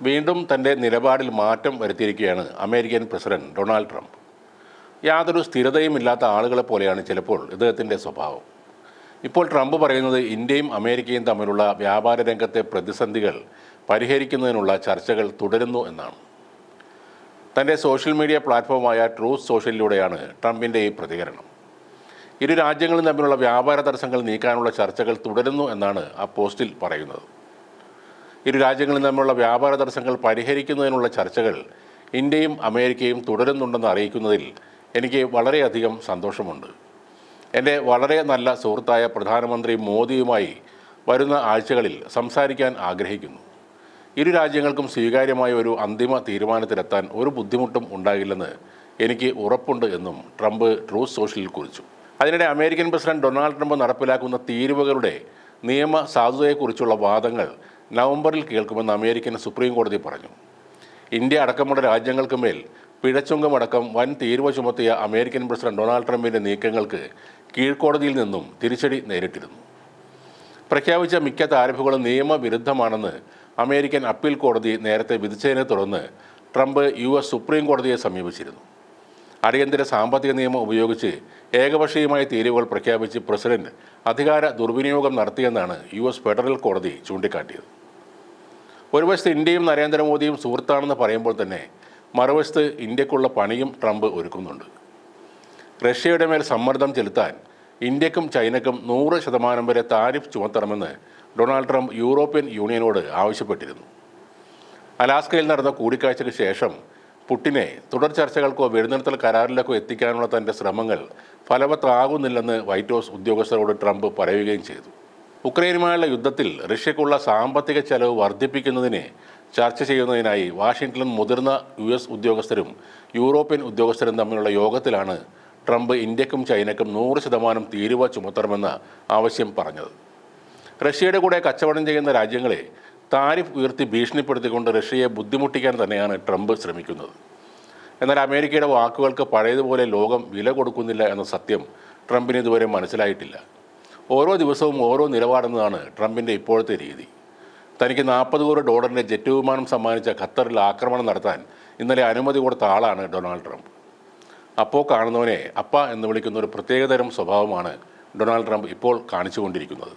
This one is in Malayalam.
വീണ്ടും തൻ്റെ നിലപാടിൽ മാറ്റം വരുത്തിയിരിക്കുകയാണ് അമേരിക്കൻ പ്രസിഡന്റ് ഡൊണാൾഡ് ട്രംപ്. യാതൊരു സ്ഥിരതയുമില്ലാത്ത ആളുകളെ പോലെയാണ് ചിലപ്പോൾ ഇദ്ദേഹത്തിൻ്റെ സ്വഭാവം. ഇപ്പോൾ ട്രംപ് പറയുന്നത് ഇന്ത്യയും അമേരിക്കയും തമ്മിലുള്ള വ്യാപാര രംഗത്തെ പ്രതിസന്ധികൾ പരിഹരിക്കുന്നതിനുള്ള ചർച്ചകൾ തുടരുന്നു എന്നാണ്. തൻ്റെ സോഷ്യൽ മീഡിയ പ്ലാറ്റ്ഫോമായ ട്രൂത്ത് സോഷ്യലിലൂടെയാണ് ട്രംപിൻ്റെ ഈ പ്രതികരണം. ഇരു രാജ്യങ്ങളും തമ്മിലുള്ള വ്യാപാര തടസ്സങ്ങൾ നീക്കാനുള്ള ചർച്ചകൾ തുടരുന്നു എന്നാണ് ആ പോസ്റ്റിൽ പറയുന്നത്. ഇരു രാജ്യങ്ങളും തമ്മിലുള്ള വ്യാപാര തടസ്സങ്ങൾ പരിഹരിക്കുന്നതിനുള്ള ചർച്ചകൾ ഇന്ത്യയും അമേരിക്കയും തുടരുന്നുണ്ടെന്ന് അറിയിക്കുന്നതിൽ എനിക്ക് വളരെയധികം സന്തോഷമുണ്ട്. എൻ്റെ വളരെ നല്ല സുഹൃത്തായ പ്രധാനമന്ത്രി മോദിയുമായി വരുന്ന ആഴ്ചകളിൽ സംസാരിക്കാൻ ആഗ്രഹിക്കുന്നു. ഇരു രാജ്യങ്ങൾക്കും സ്വീകാര്യമായ ഒരു അന്തിമ തീരുമാനത്തിലെത്താൻ ഒരു ബുദ്ധിമുട്ടും ഉണ്ടാകില്ലെന്ന് എനിക്ക് ഉറപ്പുണ്ട് എന്നും ട്രംപ് ട്രൂത്ത് സോഷ്യലിൽ കുറിച്ചു. അതിനിടെ അമേരിക്കൻ പ്രസിഡന്റ് ഡൊണാൾഡ് ട്രംപ് നടപ്പിലാക്കുന്ന തീരുവകളുടെ നിയമ സാധുതയെക്കുറിച്ചുള്ള വാദങ്ങൾ നവംബറിൽ കേൾക്കുമെന്ന് അമേരിക്കൻ സുപ്രീം കോടതി പറഞ്ഞു. ഇന്ത്യ അടക്കമുള്ള രാജ്യങ്ങൾക്ക് മേൽ പിഴച്ചുങ്കമടക്കം വൻ തീരുവ ചുമത്തിയ അമേരിക്കൻ പ്രസിഡന്റ് ഡൊണാൾഡ് ട്രംപിൻ്റെ നീക്കങ്ങൾക്ക് കീഴ്ക്കോടതിയിൽ നിന്നും തിരിച്ചടി നേരിട്ടിരുന്നു. പ്രഖ്യാപിച്ച മിക്ക താരിഫുകളും നിയമവിരുദ്ധമാണെന്ന് അമേരിക്കൻ അപ്പീൽ കോടതി നേരത്തെ വിധിച്ചതിനെ തുടർന്ന് ട്രംപ് US സുപ്രീം കോടതിയെ സമീപിച്ചിരുന്നു. അടിയന്തര സാമ്പത്തിക നിയമം ഉപയോഗിച്ച് ഏകപക്ഷീയമായ തീരുവകൾ പ്രഖ്യാപിച്ച് പ്രസിഡന്റ് അധികാര ദുർവിനിയോഗം നടത്തിയെന്നാണ് US ഫെഡറൽ കോടതി ചൂണ്ടിക്കാട്ടിയത്. ഒരു വശത്ത് ഇന്ത്യയും നരേന്ദ്രമോദിയും സുഹൃത്താണെന്ന് പറയുമ്പോൾ തന്നെ മറുവശത്ത് ഇന്ത്യക്കുള്ള പണിയും ട്രംപ് ഒരുക്കുന്നുണ്ട്. റഷ്യയുടെ മേൽ സമ്മർദ്ദം ചെലുത്താൻ ഇന്ത്യക്കും ചൈനയ്ക്കും 100% വരെ താരിഫ് ചുമത്തണമെന്ന് ഡൊണാൾഡ് ട്രംപ് യൂറോപ്യൻ യൂണിയനോട് ആവശ്യപ്പെട്ടിരുന്നു. അലാസ്കയിൽ നടന്ന കൂടിക്കാഴ്ചയ്ക്ക് ശേഷം പുടിനെ തുടർ ചർച്ചകൾക്കോ വെടിനിർത്തൽ കരാറിലേക്കോ എത്തിക്കാനുള്ള തൻ്റെ ശ്രമങ്ങൾ ഫലവത്താകുന്നില്ലെന്ന് വൈറ്റ് ഹൗസ് ഉദ്യോഗസ്ഥരോട് ട്രംപ് പറയുകയും ചെയ്തു. ഉക്രൈനുമായുള്ള യുദ്ധത്തിൽ റഷ്യയ്ക്കുള്ള സാമ്പത്തിക ചെലവ് വർദ്ധിപ്പിക്കുന്നതിനെ ചർച്ച ചെയ്യുന്നതിനായി വാഷിംഗ്ടണിൽ മുതിർന്ന US ഉദ്യോഗസ്ഥരും യൂറോപ്യൻ ഉദ്യോഗസ്ഥരും തമ്മിലുള്ള യോഗത്തിലാണ് ട്രംപ് ഇന്ത്യക്കും ചൈനയ്ക്കും 100% തീരുവ ചുമത്തണമെന്ന ആവശ്യം പറഞ്ഞത്. റഷ്യയുടെ കൂടെ കച്ചവടം ചെയ്യുന്ന രാജ്യങ്ങളെ താരിഫ് ഉയർത്തി ഭീഷണിപ്പെടുത്തിക്കൊണ്ട് റഷ്യയെ ബുദ്ധിമുട്ടിക്കാൻ തന്നെയാണ് ട്രംപ് ശ്രമിക്കുന്നത്. എന്നാൽ അമേരിക്കയുടെ വാക്കുകൾക്ക് പഴയതുപോലെ ലോകം വില കൊടുക്കുന്നില്ല എന്ന സത്യം ട്രംപിന് ഇതുവരെ മനസ്സിലായിട്ടില്ല. ഓരോ ദിവസവും ഓരോ നിലപാടെന്നതാണ് ട്രംപിൻ്റെ ഇപ്പോഴത്തെ രീതി. തനിക്ക് $40 കോടി ജെറ്റ് വിമാനം സമ്മാനിച്ച ഖത്തറിൽ ആക്രമണം നടത്താൻ ഇന്നലെ അനുമതി കൊടുത്ത ആളാണ് ഡൊണാൾഡ് ട്രംപ്. അപ്പോൾ കാണുന്നവനെ അപ്പ എന്ന് വിളിക്കുന്ന ഒരു പ്രത്യേകതരം സ്വഭാവമാണ് ഡൊണാൾഡ് ട്രംപ് ഇപ്പോൾ കാണിച്ചുകൊണ്ടിരിക്കുന്നത്.